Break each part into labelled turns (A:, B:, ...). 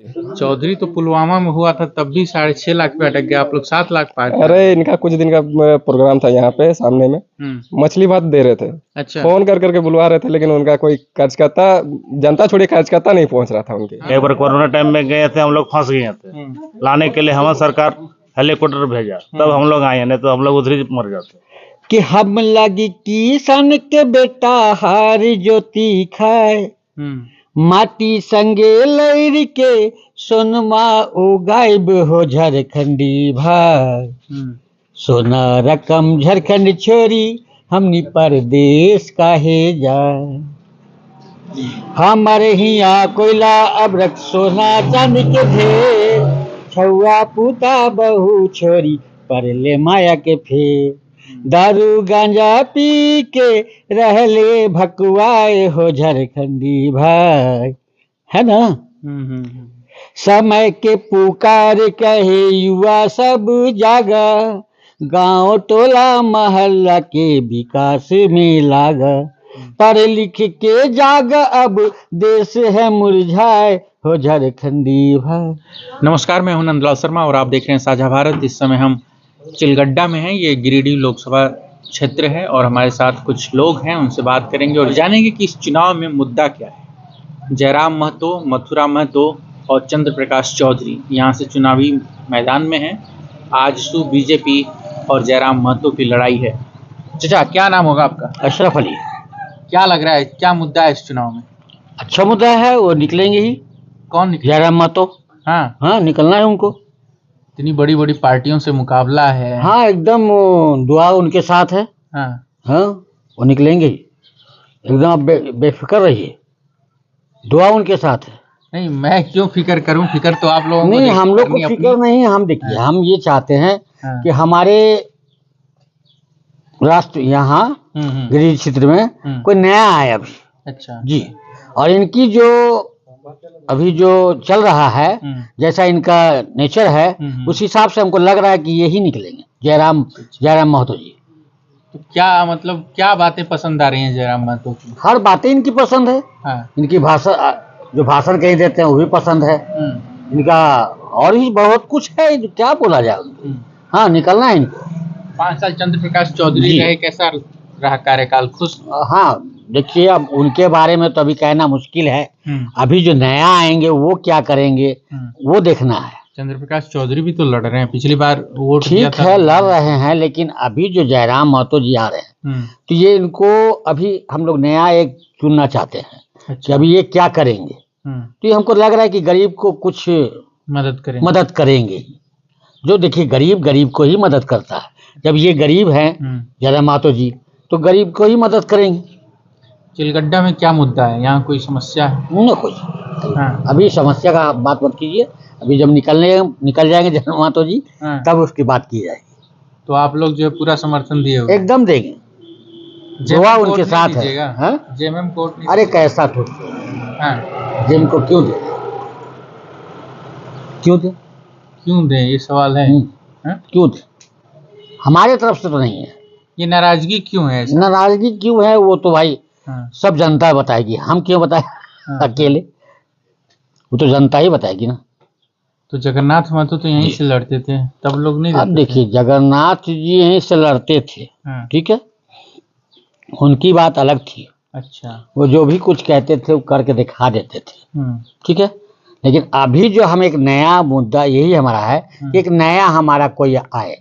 A: चौधरी तो पुलवामा में हुआ था, तब भी 6.5 लाख पे अटक गया, आप लोग 7 लाख पार कर
B: अरे इनका कुछ दिन का प्रोग्राम था यहाँ पे सामने में, मछली भात दे रहे थे।
A: अच्छा।
B: फोन कर करके बुलवा रहे थे, लेकिन उनका कोई कार्यकर्ता, जनता छोड़ी कार्यकर्ता नहीं पहुंच रहा था उनके।
C: एक बार कोरोना टाइम में गए थे, हम लोग फंस गए थे, लाने के लिए हमारी सरकार हेलीकॉप्टर भेजा, तब हम लोग आए, नहीं तो हम लोग उधर ही मर जाते।
D: कि हम लगी किसान के बेटा हार ज्योति खाए, माटी संगे लैर के सोनमा उगाइब हो झारखंडी भाई, सोना रकम झारखंड छोरी हमनी परदेश काहे जाए, हमारे हिया कोयला अबरक सोना चांदी के ढेर, छुआ पुता बहू छोरी परले माया के फेर, दारू गांजा पी के रहले भकुआए हो झारखंडी भाई, है ना। समय के पुकार कहे युवा सब जागा, गांव टोला मोहल्ला के विकास में लागा, पढ़ लिख के जाग अब देश है मुरझाए हो झारखंडी भाई।
A: नमस्कार, मैं हूं नंदलाल शर्मा और आप देख रहे हैं साझा भारत। इस समय हम चिलगड्डा में हैं, ये गिरिडीह लोकसभा क्षेत्र है और हमारे साथ कुछ लोग हैं, उनसे बात करेंगे और जानेंगे कि इस चुनाव में मुद्दा क्या है। जयराम महतो, मथुरा महतो और चंद्र प्रकाश चौधरी यहाँ से चुनावी मैदान में हैं। आजसू बीजेपी और जयराम महतो की लड़ाई है। चाचा, क्या नाम होगा आपका?
D: अशरफ अली।
A: क्या लग रहा है, क्या मुद्दा है इस चुनाव में?
D: अच्छा मुद्दा है, वो निकलेंगे ही।
A: कौन निकले?
D: जयराम महतो। हाँ, निकलना है उनको।
A: इतनी बड़ी बड़ी पार्टियों से मुकाबला है।
D: हाँ, एकदम दुआ उनके साथ है। हाँ, वो निकलेंगे ही, एकदम आप बेफिक्र रहिए, दुआ उनके साथ है।
A: नहीं, मैं क्यों फिक्र करूं? फिक्र तो आप लोगों को
D: नहीं, हम लोग को फिक्र नहीं। हम देखिए, हम ये चाहते हैं कि हमारे राष्ट्र यहाँ गिरिडीह क्षेत्र में कोई नया आए अभी।
A: अच्छा
D: जी। और इनकी जो अभी जो चल रहा है, जैसा इनका नेचर है, उस हिसाब से हमको लग रहा है कि यही निकलेंगे, जयराम महतो जी।
A: तो क्या मतलब, क्या बातें पसंद आ रही हैं जयराम महतो की?
D: हर बातें इनकी पसंद है। इनकी भाषा, जो भाषण कहीं देते हैं वो भी पसंद है इनका, और भी बहुत कुछ है, क्या बोला जाए। हाँ, निकलना है इनको।
A: 5 साल चंद्र प्रकाश चौधरी रहे, कैसा रहा कार्यकाल? खुश?
D: हाँ, देखिए, अब उनके बारे में तो अभी कहना मुश्किल है। अभी जो नया आएंगे वो क्या करेंगे, वो देखना है।
A: चंद्र प्रकाश चौधरी भी तो लड़ रहे हैं, पिछली बार वोट
D: ठीक है, लड़ रहे हैं, लेकिन अभी जो जयराम महतो जी आ रहे हैं, तो ये इनको अभी हम लोग नया एक चुनना चाहते हैं। अच्छा। कि अभी ये क्या करेंगे, तो ये हमको लग रहा है कि गरीब को कुछ मदद करेंगे। जो देखिए, गरीब को ही मदद करता है। जब ये गरीब हैं जयराम महतो जी, तो गरीब को ही मदद करेंगे।
A: चिलगड्डा में क्या मुद्दा है? यहाँ कोई समस्या है?
D: नहीं, कोई। अभी समस्या का बात मत कीजिए, अभी जब निकल जाएंगे जयराम महतो जी, तब उसकी बात की जाएगी।
A: तो आप लोग जो है पूरा समर्थन दिए होंगे?
D: एकदम देंगे, दुआ उनके साथ है।
A: JMM court?
D: अरे कैसा ठोक, जेएमएम को क्यों दे,
A: क्यों दे, ये सवाल है।
D: क्यों दे? हमारे तरफ से तो नहीं है।
A: ये नाराजगी क्यों है?
D: नाराजगी क्यों है वो तो भाई सब जनता बताएगी, हम क्यों बताए अकेले, वो तो जनता ही बताएगी ना।
A: तो जगन्नाथ महतो तो यहीं से लड़ते थे, तब लोग नहीं?
D: अब देखिए, जगन्नाथ जी यहीं से लड़ते थे, ठीक है, उनकी बात अलग थी। अच्छा। वो जो भी कुछ कहते थे वो करके दिखा देते थे, ठीक है। लेकिन अभी जो हम एक नया मुद्दा, यही हमारा है कि एक नया हमारा कोई आए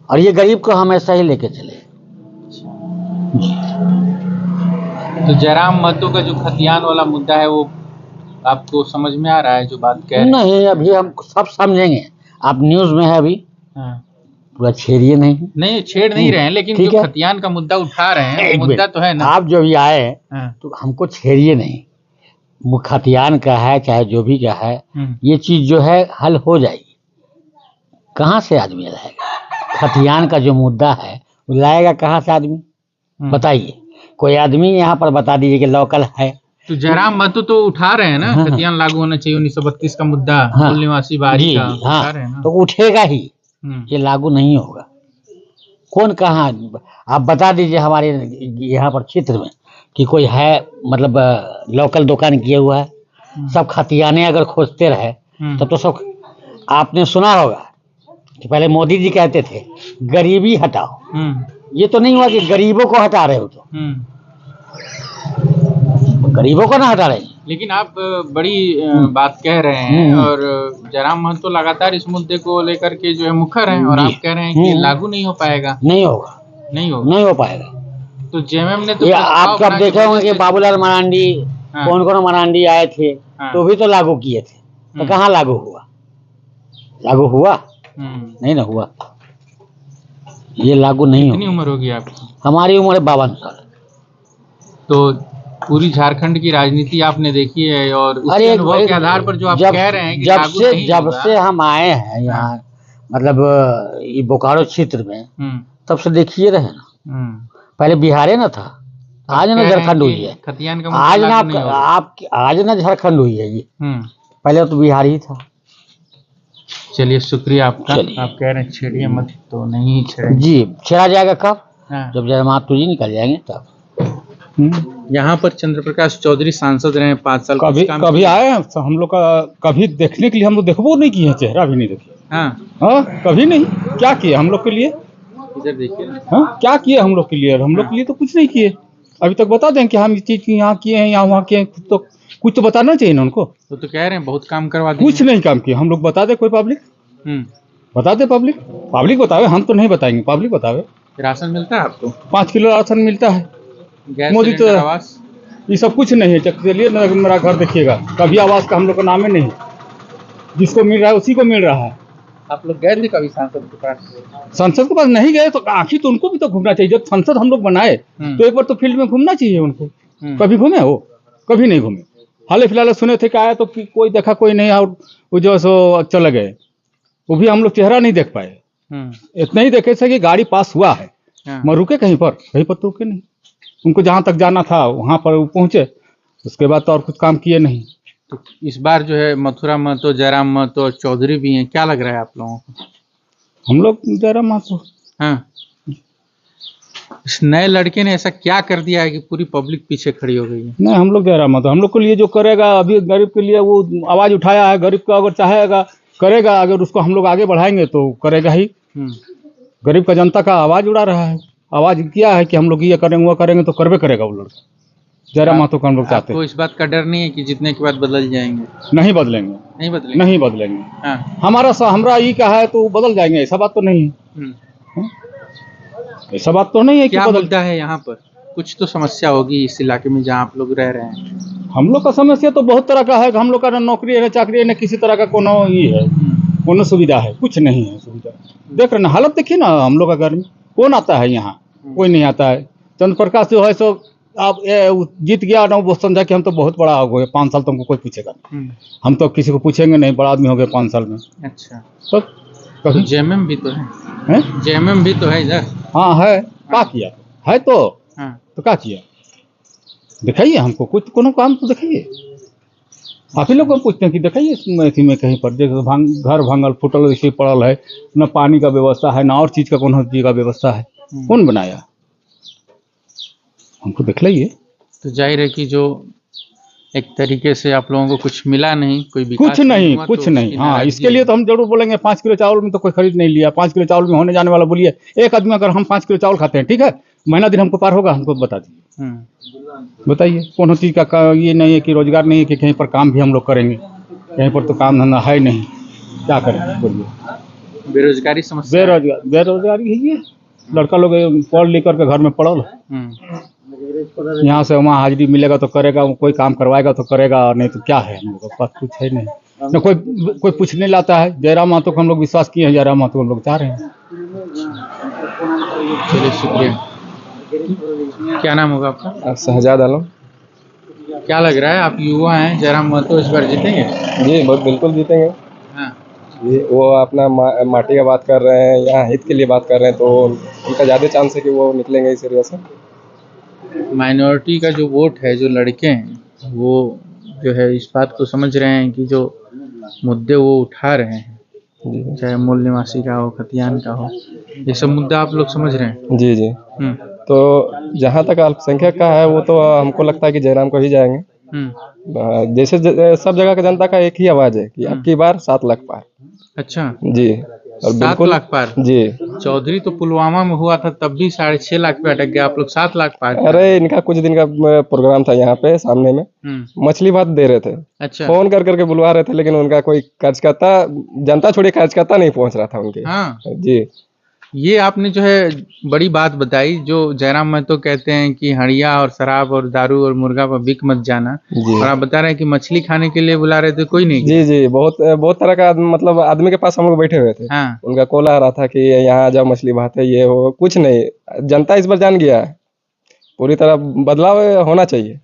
D: और ये गरीब को हमेशा ही लेके चले।
A: तो जयराम महतो का जो खतियान वाला मुद्दा है, वो आपको समझ में आ रहा है जो बात कह रहे हैं?
D: नहीं, अभी हम सब समझेंगे। आप न्यूज में है अभी, पूरा छेड़िए नहीं
A: छेड़ नहीं रहे हैं, लेकिन जो खतियान का मुद्दा उठा रहे हैं, मुद्दा तो है ना।
D: आप जो भी आए तो हमको छेड़िए नहीं, वो खतियान का है चाहे जो भी का है, ये चीज जो है हल हो जाएगी। कहाँ से आदमी लाएगा? खतियान का जो मुद्दा है वो लाएगा कहाँ से आदमी, बताइए। कोई आदमी यहाँ पर बता दीजिए कि लोकल है।
A: तो जयराम महतो तो उठा रहे हैं ना, खतियान लागू होना चाहिए 1932 का मुद्दा, मूल निवासी बाहरी का उठा रहे हैं ना।
D: तो उठेगा ही, ये लागू नहीं होगा। कौन कहाँ, आप बता दीजिए हमारे यहाँ पर क्षेत्र में कि कोई है, मतलब लोकल दुकान किया हुआ है, सब खतियाने अगर खोजते रहे तब तो सब, आपने सुना होगा कि पहले मोदी जी कहते थे गरीबी हटाओ, ये तो नहीं हुआ कि गरीबों को हटा रहे हो, तो गरीबों को ना हटा रहे।
A: लेकिन आप बड़ी बात कह रहे हैं और जयराम महतो लगातार इस मुद्दे को लेकर के जो है मुखर हैं और आप कह रहे हैं कि लागू नहीं हो पाएगा।
D: नहीं होगा,
A: नहीं हो पाएगा। तो जेएमएम ने तो
D: आप कब देखे होंगे कि बाबूलाल मरांडी, कौन कौन मरांडी आए थे तो भी तो लागू किए थे, तो कहाँ लागू हुआ? लागू हुआ नहीं ना हुआ, ये लागू नहीं
A: कितनी उम्र होगी आपकी?
D: हमारी उम्र 52 साल।
A: तो पूरी झारखंड की राजनीति आपने देखी है और उस अनुभव के आधार पर जो आप कह रहे हैं कि
D: जब से हम आए हैं यहाँ, मतलब ये बोकारो क्षेत्र में, तब से देखिए रहे ना। पहले बिहार ना था, आज ना झारखंड हुई है, आज ना आज ना झारखंड हुई है ये, पहले तो बिहार ही था।
A: चलिए शुक्रिया आपका। आप कह रहे हैं छेड़िए मत, तो नहीं छेड़े
D: जी, छेड़ा जाएगा कब? जब जयराम जी निकल जाएंगे तब।
A: यहाँ पर चंद्र प्रकाश चौधरी सांसद रहे 5 साल।
B: कभी आए हम लोग का, कभी देखने के लिए हम लोग देखबो नहीं किए, चेहरा भी नहीं देखे। हाँ कभी नहीं। क्या किए हम लोग के लिए?
A: इधर देखिए।
B: हाँ क्या किए हम लोग के लिए? हम लोग के लिए तो कुछ नहीं किए अभी तक। बता दें कि हम इस चीज यहाँ किए हैं, यहाँ वहाँ किए हैं, तो कुछ तो बताना चाहिए ना उनको।
A: तो कह रहे हैं बहुत काम करवा देंगे।
B: कुछ नहीं काम किए हम लोग। बता दे कोई पब्लिक, बता दे पब्लिक बतावे, हम तो नहीं बताएंगे, पब्लिक बतावे।
A: राशन मिलता है आपको?
B: 5 किलो राशन मिलता है।
A: मोदी तो
B: ये सब कुछ नहीं है। चलिए मेरा घर देखिएगा, कभी आवास का हम लोग का नाम ही नहीं, जिसको मिल रहा है उसी को मिल रहा है।
A: आप लोग गए थे कभी सांसद के पास?
B: संसद के पास नहीं गए तो आखिर तो उनको भी तो घूमना चाहिए। जब संसद हम लोग बनाए तो एक बार तो फील्ड में घूमना चाहिए उनको। कभी घूमे हो? कभी नहीं घूमे। हाल फिलहाल सुने थे कि आया तो कोई देखा कोई नहीं, और वो जो सो चले गए, वो भी हम लोग चेहरा नहीं देख पाए। इतना ही देखे थे कि गाड़ी पास हुआ है, मैं रुके कहीं पर तो रुके नहीं। उनको जहाँ तक जाना था वहाँ पर वो पहुँचे, उसके बाद तो और कुछ काम किए नहीं।
A: तो इस बार जो है मथुरा महतो, जयराम महतो, चौधरी भी हैं, क्या लग रहा है आप लोगों को?
B: हम लोग जयराम महतो।
A: हाँ, इस नए लड़के ने ऐसा क्या कर दिया है कि पूरी पब्लिक पीछे खड़ी हो गई है?
B: नहीं, हम लोग जयराम महतो, हम लोग के लिए जो करेगा, अभी गरीब के लिए वो आवाज उठाया है। गरीब को अगर चाहेगा करेगा, अगर उसको हम लोग आगे बढ़ाएंगे तो करेगा ही। गरीब का, जनता का आवाज उड़ा रहा है। आवाज किया है कि हम लोग ये करेंगे वो करेंगे, तो करबे करेगा वो लड़का। जयराम महतो को हम लोग चाहते हैं।
A: इस बात का डर नहीं है कि जीतने के बाद बदल जाएंगे?
B: नहीं बदलेंगे, नहीं बदलेंगे।
A: हाँ।
B: हमरा ये क्या है तो बदल जाएंगे, ऐसा बात तो नहीं है। ऐसा बात तो नहीं है कि
A: क्या मुद्दा है यहाँ पर? कुछ तो समस्या होगी इस इलाके में जहाँ आप लोग रह रहे हैं।
B: हम लोग का समस्या तो बहुत तरह का है। हम लोग का न नौकरी है, न चाकरी है, न किसी तरह का कोनो ये है, कोनो सुविधा है, कुछ नहीं है सुविधा। देख रहे ना हालत, देखिए ना हम लोग का घर में कौन आता है यहाँ? कोई नहीं आता है। चंद्र प्रकाश जो है सो आप जीत गया ना, वो समझा कि हम तो बहुत बड़ा हो गए, 5 साल तो हमको कोई पूछेगा नहीं। हम तो किसी को पूछेंगे नहीं, बड़ा आदमी हो गए 5 साल में।
A: अच्छा,
B: तो
A: जेएमएम भी तो है, जेएमएम भी तो है इधर।
B: हाँ है। क्या किया है तो क्या किया? दिखाइए हमको कुछ, कोनो काम तो दिखाइए। आप ही लोग को पूछते हैं कि दिखाइए इसी में कहीं पर जैसे घर भांगल फुटल इसी पड़ल है, न पानी का व्यवस्था है, न और चीज का कोनो चीज का व्यवस्था है। कौन बनाया? हमको दिख लाइए।
A: तो जाहिर है कि जो एक तरीके से आप लोगों को कुछ मिला नहीं, कोई विकास
B: कुछ नहीं। हाँ, इसके लिए तो हम जरूर बोलेंगे 5 किलो चावल में तो कोई खरीद नहीं लिया। 5 किलो चावल में होने जाने वाला बोलिए एक आदमी अगर हम 5 किलो चावल खाते हैं, ठीक है, महीना दिन हमको पार होगा? हमको बता दीजिए, बताइए। कौन चीज़ का ये नहीं है कि रोजगार नहीं है कि कहीं पर काम भी हम लोग करेंगे, कहीं पर तो काम धंधा है नहीं, क्या करें बोलिए?
A: बेरोजगारी समस्या,
B: बेरोजगारी है। ये लड़का लोग पढ़ लिख करके घर में पढ़ल, यहाँ से वहाँ हाजिरी मिलेगा तो करेगा, कोई काम करवाएगा तो करेगा, और नहीं तो क्या है? हम लोग के पास कुछ है नहीं, न कोई पूछने लाता है। जयराम महतो को हम लोग विश्वास किए हैं, जयराम महतो को हम लोग चाह रहे हैं।
A: चलिए शुक्रिया। क्या नाम होगा आपका?
B: शहजाद आलम।
A: क्या लग रहा है, आप युवा हैं, जयराम महतो इस बार जीतेंगे?
B: जी बिल्कुल जीतेंगे।
A: हाँ।
B: ये वो अपना माटी का बात कर रहे हैं, यहाँ हित के लिए बात कर रहे हैं, तो उनका ज़्यादा चांस है कि वो निकलेंगे इस एरिया से।
A: माइनॉरिटी का जो वोट है, जो लड़के हैं, वो जो है इस बात को समझ रहे हैं कि जो मुद्दे वो उठा रहे हैं, चाहे मूल निवासी का हो, खतियान का हो, ये सब मुद्दा आप लोग समझ रहे हैं?
B: जी। तो जहाँ तक अल्पसंख्यक का है, वो तो हमको लगता है कि जयराम को ही जाएंगे।
E: जैसे सब जगह का जनता का एक ही आवाज है कि अब की बार 7 लाख पार।
A: अच्छा,
E: जी, और
A: 7
E: बिल्कुल
A: लाख पार।
E: जी।
A: चौधरी तो पुलवामा में हुआ था तब भी 6.5 लाख पे अटक गया, आप लोग 7 लाख पार कर।
E: अरे इनका कुछ दिन का प्रोग्राम था यहाँ पे सामने में, मछली भात दे रहे थे।
A: अच्छा,
E: फोन कर करके बुलवा रहे थे, लेकिन उनका कोई कार्यकर्ता, जनता छोड़ी कार्यकर्ता नहीं पहुंच रहा था उनके।
A: हाँ,
E: जी।
A: ये आपने जो है बड़ी बात बताई, जो जयराम महतो कहते हैं कि हड़िया और शराब और दारू और मुर्गा पर बिक मत जाना, और आप बता रहे हैं कि मछली खाने के लिए बुला रहे थे, कोई नहीं गया।
E: जी जी, बहुत तरह का मतलब आदमी के पास हम लोग बैठे हुए थे।
A: हाँ,
E: उनका कॉल आ रहा था कि यहाँ आ जाओ, मछली भात है, ये हो, कुछ नहीं। जनता इस बार जान गया है, पूरी तरह बदलाव होना चाहिए।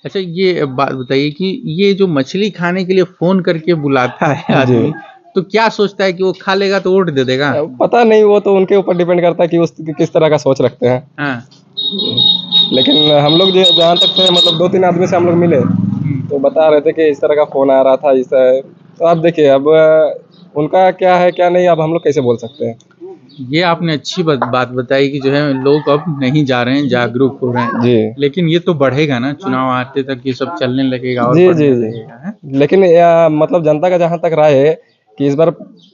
A: अच्छा, ये बात बताइए कि ये जो मछली खाने के लिए फोन करके बुलाता है आदमी, तो क्या सोचता है कि वो खा लेगा तो वोट दे देगा?
E: पता नहीं, वो तो उनके ऊपर डिपेंड करता है कि उस किस तरह का सोच रखते हैं।
A: हाँ,
E: लेकिन हम लोग जहाँ तक थे, मतलब 2-3 आदमी से हम लोग मिले, तो बता रहे थे कि इस तरह का फोन आ रहा था, इस तो आप देखिए अब उनका क्या है क्या नहीं, अब हम लोग कैसे बोल सकते हैं।
A: ये आपने अच्छी बात बताई कि जो है लोग अब नहीं जा रहे हैं, जागरूक हो रहे हैं।
E: जी,
A: लेकिन ये तो बढ़ेगा ना, चुनाव आते तक ये सब चलने लगेगा और
E: जी
A: बढ़ने
E: जी जी।
A: लगेगा, है?
E: लेकिन मतलब जनता का जहाँ तक राय है कि इस बार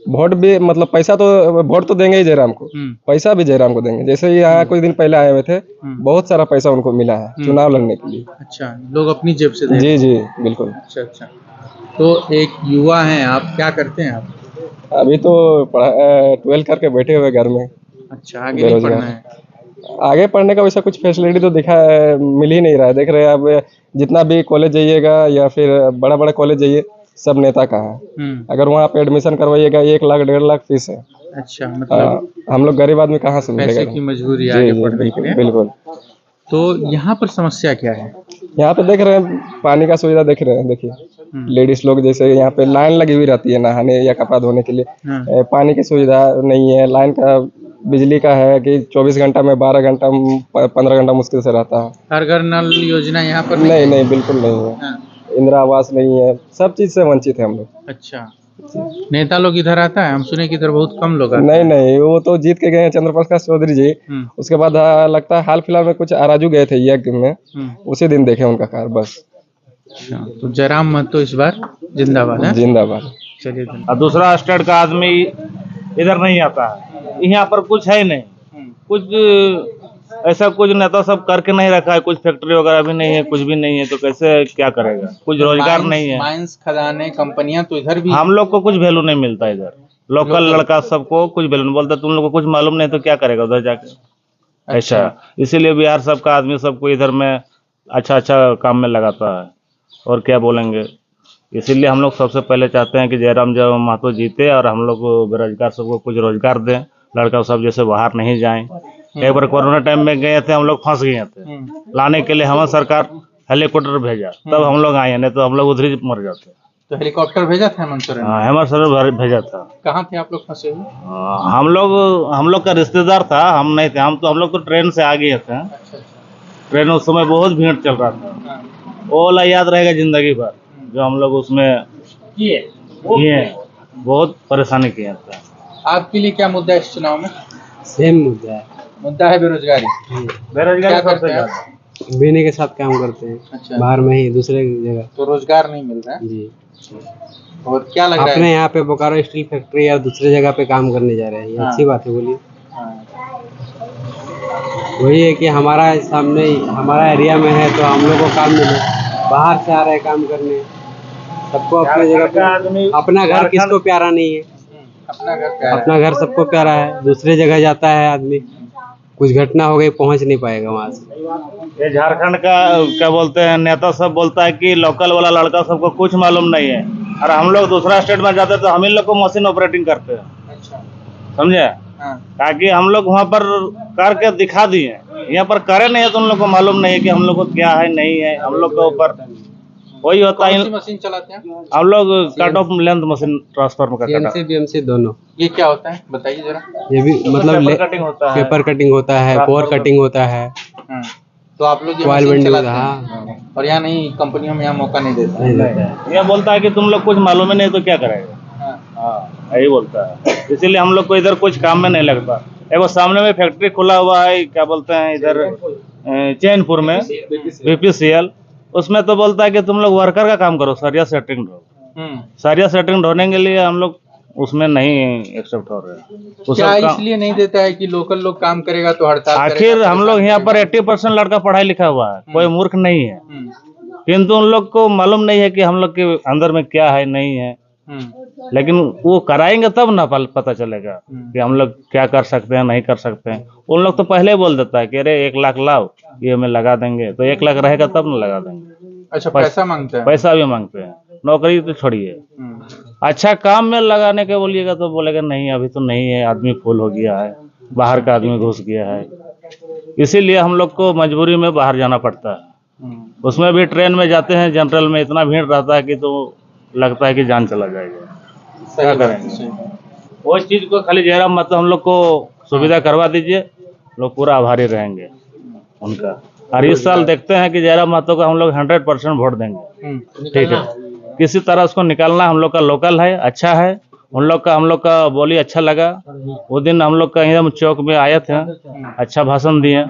E: वोट भी, मतलब पैसा तो, वोट तो देंगे ही जयराम को, पैसा भी जयराम को देंगे। जैसे यहाँ कुछ दिन पहले आए हुए थे, बहुत सारा पैसा उनको मिला है चुनाव लड़ने के लिए।
A: अच्छा, लोग अपनी जेब से दे।
E: जी जी, बिल्कुल।
A: अच्छा अच्छा, तो एक युवा हैं आप, क्या करते हैं आप?
E: अभी तो 12 करके बैठे हुए घर में।
A: अच्छा, आगे नहीं पढ़ना है?
E: आगे पढ़ने का वैसा कुछ फैसिलिटी तो मिल ही नहीं रहा है। देख रहे हैं अब, जितना भी कॉलेज जाइएगा या फिर बड़ा बड़ा कॉलेज जाइए, सब नेता का है। अगर वहाँ पे एडमिशन करवाइएगा 1 लाख 1.5 लाख फीस है।
A: अच्छा, मतलब
E: हम लोग गरीब आदमी कहाँ से मिलेगा?
A: पैसे की मजबूरी है आगे पढ़ने के लिए।
E: बिल्कुल।
A: तो यहाँ पर समस्या क्या है?
E: यहाँ पे देख रहे हैं, पानी का सुविधा देख रहे हैं। देखिए, लेडीज लोग जैसे यहाँ पे लाइन लगी हुई रहती है नहाने या कपड़ा धोने के लिए। पानी की सुविधा नहीं है, लाइन का, बिजली का है कि 24 घंटा में 12 घंटा 15 घंटा मुश्किल से रहता है।
A: हर घर नल योजना यहाँ पर
E: नहीं नहीं, बिल्कुल नहीं है। इंदिरा आवास नहीं है, सब चीज से वंचित है हम लोग।
A: अच्छा, नेता लोग इधर आता है? हम सुने कि इधर बहुत कम लोग आते
E: नहीं
A: हैं।
E: नहीं, वो तो जीत के गए हैं चंद्र प्रकाश चौधरी जी। उसके बाद लगता है हाल फिलहाल में कुछ आराजू गए थे यज्ञ में, उसी दिन देखे उनका कार, बस।
A: अच्छा, तो जयराम महतो इस बार जिंदाबाद है?
E: जिंदाबाद।
A: चलिए,
C: और दूसरा स्टेट का आदमी इधर नहीं आता है, यहाँ पर कुछ है ही नहीं। कुछ ऐसा कुछ नेता सब करके नहीं रखा है, कुछ फैक्ट्री वगैरह भी नहीं है, कुछ भी नहीं है, तो कैसे क्या करेगा? कुछ रोजगार नहीं है।
A: माइंस, खदानें, कंपनियां तो इधर भी।
C: हम लोग को कुछ वैल्यू नहीं मिलता इधर। लोकल लड़का सबको कुछ वैल्यू नहीं बोलता, तुम लोग को कुछ मालूम नहीं तो क्या करेगा उधर जाके? ऐसा, इसीलिए बिहार सबका आदमी सबको इधर में अच्छा अच्छा काम में लगाता है, और क्या बोलेंगे। इसीलिए हम लोग सबसे पहले चाहते हैं कि जयराम महतो जीते और हम लोग बेरोजगार सबको कुछ रोजगार दें, लड़का सब जैसे बाहर नहीं जाएं। एक बार कोरोना टाइम में गए थे, हम लोग फंस गए थे, लाने के लिए हमारी सरकार हेलीकॉप्टर भेजा, तब हम लोग आए, नहीं तो हम लोग उधर ही मर जाते।
A: तो हेलीकॉप्टर भेजा था हेमंत सोरेन?
C: हाँ, हेमंत सोरेन भेजा था।
A: कहाँ थे आप लोग फंसे हुए?
C: हम लोग का रिश्तेदार था, हम नहीं थे। हम लोग तो ट्रेन से आ गए थे। ट्रेन उस समय बहुत भीड़ चल रहा था, वो वाला याद रहेगा जिंदगी भर, जो हम लोग उसमें किए, बहुत परेशानी किए थे।
A: आपके लिए क्या मुद्दा है इस चुनाव में?
B: सेम मुद्दा है।
A: मुद्दा है बेरोजगारी।
C: बेरोजगारी
A: क्या
C: सबसे
A: करते हैं?
C: ज्यादा।
B: बीने के साथ काम करते हैं।
A: अच्छा,
B: बाहर में ही, दूसरे जगह।
A: तो रोजगार नहीं मिल रहा है
B: जी।
A: और क्या लग रहा
B: अपने
A: है?
B: यहाँ पे बोकारो स्टील फैक्ट्री या दूसरे जगह पे काम करने जा रहे हैं, ये
A: हाँ।
B: अच्छी बात है, बोलिए।
A: हाँ,
B: वही है कि हमारा सामने हमारा एरिया में है तो हम लोग को काम मिले। बाहर से आ रहे हैं काम करने, सबको अपने जगह पे। अपना घर किसको प्यारा नहीं है?
A: अपना घर प्यारा है।
B: अपना घर सबको प्यारा है। दूसरे जगह जाता है आदमी, कुछ घटना हो गई, पहुंच नहीं पाएगा वहां से।
C: ये झारखंड का क्या बोलते हैं, नेता सब बोलता है कि लोकल वाला लड़का सबको कुछ मालूम नहीं है, और हम लोग दूसरा स्टेट में जाते हैं तो हम इन लोग को मशीन ऑपरेटिंग करते हैं।
A: अच्छा,
C: समझे?
A: हाँ,
C: ताकि हम लोग वहाँ पर करके दिखा दिए, यहाँ पर करे नहीं है तो उन लोग को मालूम नहीं है कि हम लोग को क्या है नहीं है। हम लोग के ऊपर वही होता
A: कौन सी
C: है।
A: मशीन चलाते हैं?
C: हम लोग cut off length machine transfer में
B: CNC BMC दोनों।
A: ये क्या होता है बताइए जरा।
B: ये भी मतलब
C: पेपर कटिंग होता है,
B: पेपर कटिंग होता है, पोर कटिंग होता है,
A: हाँ, तो आप लोग ये
B: Coil
A: मशीन
B: bending
A: चलाते
B: होता है,
A: हैं और यहाँ नहीं, कंपनियों में यहाँ मौका नहीं देता
B: नहीं देता है।
C: यह बोलता है कि तुम लोग कुछ मालूम ही नहीं तो क्या करेगा।
A: हाँ,
C: हाँ, यही बोलता है। इसीलिए हम लोग को इधर कुछ काम में नहीं लगता। एक सामने में फैक्ट्री खुला हुआ है, क्या बोलते हैं इधर चैनपुर में, BPCL, उसमें तो बोलता है कि तुम लोग वर्कर का काम करो, सरिया सेटिंग ढो। सरिया सेटिंग ढोने के लिए हम लोग उसमें नहीं एक्सेप्ट हो रहे।
A: क्या इसलिए नहीं देता है कि लोकल लोग काम करेगा तो हड़ताल
C: आखिर हम लोग यहाँ पर 80% लड़का पढ़ाई लिखा हुआ है, कोई मूर्ख नहीं है, किंतु उन लोग को मालूम नहीं है कि हम लोग के अंदर में क्या है नहीं है। लेकिन वो कराएंगे तब ना पता चलेगा कि हम लोग क्या कर सकते हैं नहीं कर सकते हैं। उन लोग तो पहले ही बोल देता है कि अरे 1 लाख लाओ, ये हमें लगा देंगे, तो 1 लाख रहेगा तब ना लगा देंगे।
A: अच्छा, पैसा मांगते हैं? पैसा
C: भी मांगते हैं, नौकरी तो छोड़िए। अच्छा काम में लगाने के बोलिएगा तो बोलेगा नहीं अभी तो नहीं है, आदमी फुल हो गया है, बाहर का आदमी घुस गया है। इसीलिए हम लोग को मजबूरी में बाहर जाना पड़ता है। उसमें भी ट्रेन में जाते हैं, जनरल में इतना भीड़ रहता है कि तो लगता है कि जान चला जाएगा। क्या करेंगे? वो चीज को खाली जयराम महतो हम लोग को सुविधा करवा दीजिए, लोग पूरा आभारी रहेंगे उनका। और इस साल देखते हैं कि जयराम महतो को हम लोग 100% वोट देंगे। ठीक है, किसी तरह उसको निकालना। हम लोग का लोकल है, अच्छा है, हम लोग का बोली अच्छा लगा। वो दिन हम लोग का एकदम चौक में आए थे, अच्छा भाषण दिए,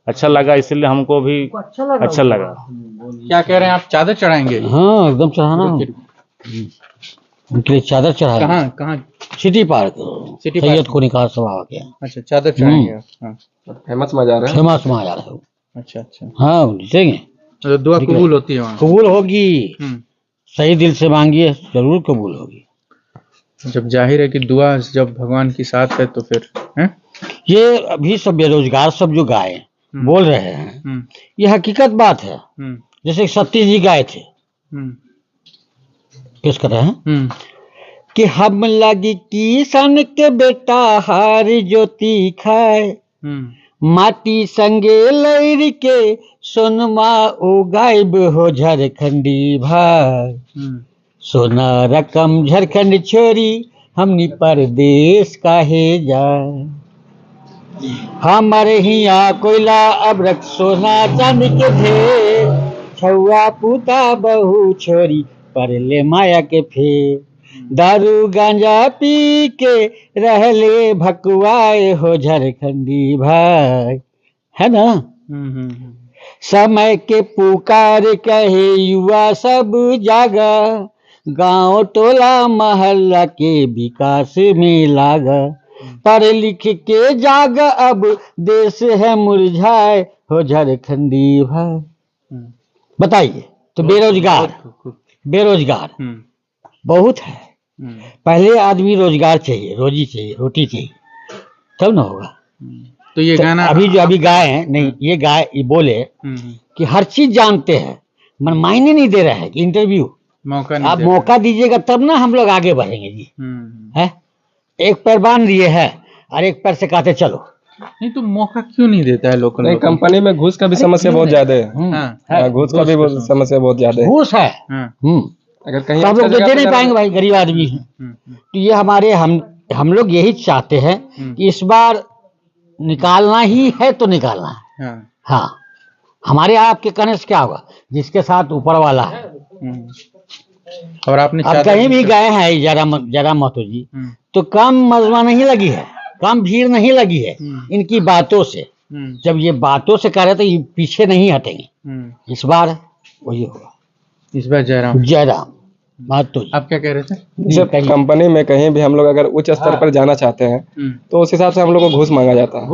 C: अच्छा लगा, इसलिए हमको भी अच्छा लगा।
A: क्या कह रहे हैं आप, चादर चढ़ाएंगे?
D: हाँ एकदम चढ़ाना, उनके लिए चादर चढ़ाए।
A: कहाँ कहाँ?
D: सिटी पार्क,
A: सिटी
D: सैयद को निकाल सभा के।
A: अच्छा, चादर चढ़ाएंगे। हाँ,
E: फेमस मजा रहा है।
D: फेमस में आ जा रहे हो।
A: अच्छा अच्छा,
D: हाँ देंगे,
A: तो दुआ कबूल होती है वहाँ?
D: कबूल होगी, सही दिल से मांगिए, जरूर कबूल होगी।
A: जब जाहिर है कि दुआ जब भगवान की साथ है तो फिर है?
D: ये अभी सब बेरोजगार सब जो गाय बोल रहे हैं, ये हकीकत बात है। जैसे सतीश जी गाए थे, किस कर रहे हैं कि हम लगी किसान के बेटा हार ज्योति खाए, माटी संगे लैर के सोनमा ओ गायब हो झारखंडी भाई, सोना रकम झारखंड छोरी हमनी परदेश काहे जाए, हमारे हिया कोयला अब रख सोना चांदी के ढेर, छुआ पुता बहू छोरी पर ले माया के फेर, दारू गांजा पी के रहले भकुआए हो झारखंडी भाई, है ना। समय के पुकार कहे युवा सब जागा, गांव टोला मोहल्ला के विकास में लागा, पढ़ लिख के जाग अब देश है मुरझाए हो झारखंडी भाई। बताइए, तो बेरोजगार बहुत है। पहले आदमी रोजगार चाहिए, रोजी चाहिए, रोटी चाहिए, तब ना होगा।
A: तो ये गाना
D: अभी जो अभी गाए हैं, नहीं ये गाए, ये बोले कि हर चीज जानते हैं, मन मायने नहीं दे रहा है कि इंटरव्यू
A: मौका
D: आप मौका दीजिएगा तब ना हम लोग आगे बढ़ेंगे जी। है, एक पैर बांध लिए है और एक पैर से कहते चलो।
A: नहीं तो मौका क्यों नहीं देता है लोकल?
E: नहीं, कंपनी में घूस का भी समस्या बहुत ज्यादा है। घूस का भी समस्या बहुत ज्यादा है।
D: घूस है,
E: अगर कहीं
D: तो हम लोग दे नहीं पाएंगे भाई, गरीब आदमी है। तो ये हमारे हम लोग यही चाहते हैं कि इस बार निकालना ही है तो निकालना है। हाँ, हमारे आपके कहने से क्या होगा, जिसके साथ ऊपर वाला है।
A: और आपने
D: अब कहीं भी गए हैं जयराम महतो जी, तो कम मजमा नहीं लगी है, कम भीड़ नहीं लगी है इनकी बातों से। जब ये बातों से कह रहे तो ये पीछे नहीं हटेंगे। इस बार वही होगा,
A: इस बार जयराम
D: महतो जी।
A: आप क्या कह रहे थे?
E: जब कंपनी में कहीं भी हम लोग अगर उच्च स्तर पर जाना चाहते हैं तो उस हिसाब से हम लोग को घूस मांगा जाता है।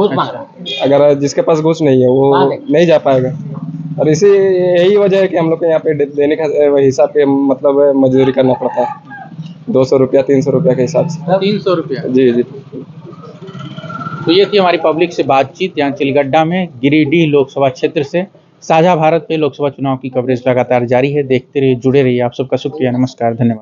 E: अगर जिसके पास घूस नहीं है वो नहीं जा पाएगा। और यही वजह है कि हम लोग को यहाँ पे दैनिक हिसाब के मतलब मजदूरी करना पड़ता है, 200 रुपया 300 रुपया के हिसाब से।
A: 300 रुपया?
E: जी जी।
A: तो ये थी हमारी पब्लिक से बातचीत यहाँ चिलगड्डा में, गिरिडीह लोकसभा क्षेत्र से। साझा भारत पे लोकसभा चुनाव की कवरेज लगातार जारी है, देखते रहिए, जुड़े रहिए। आप सबका शुक्रिया, नमस्कार, धन्यवाद।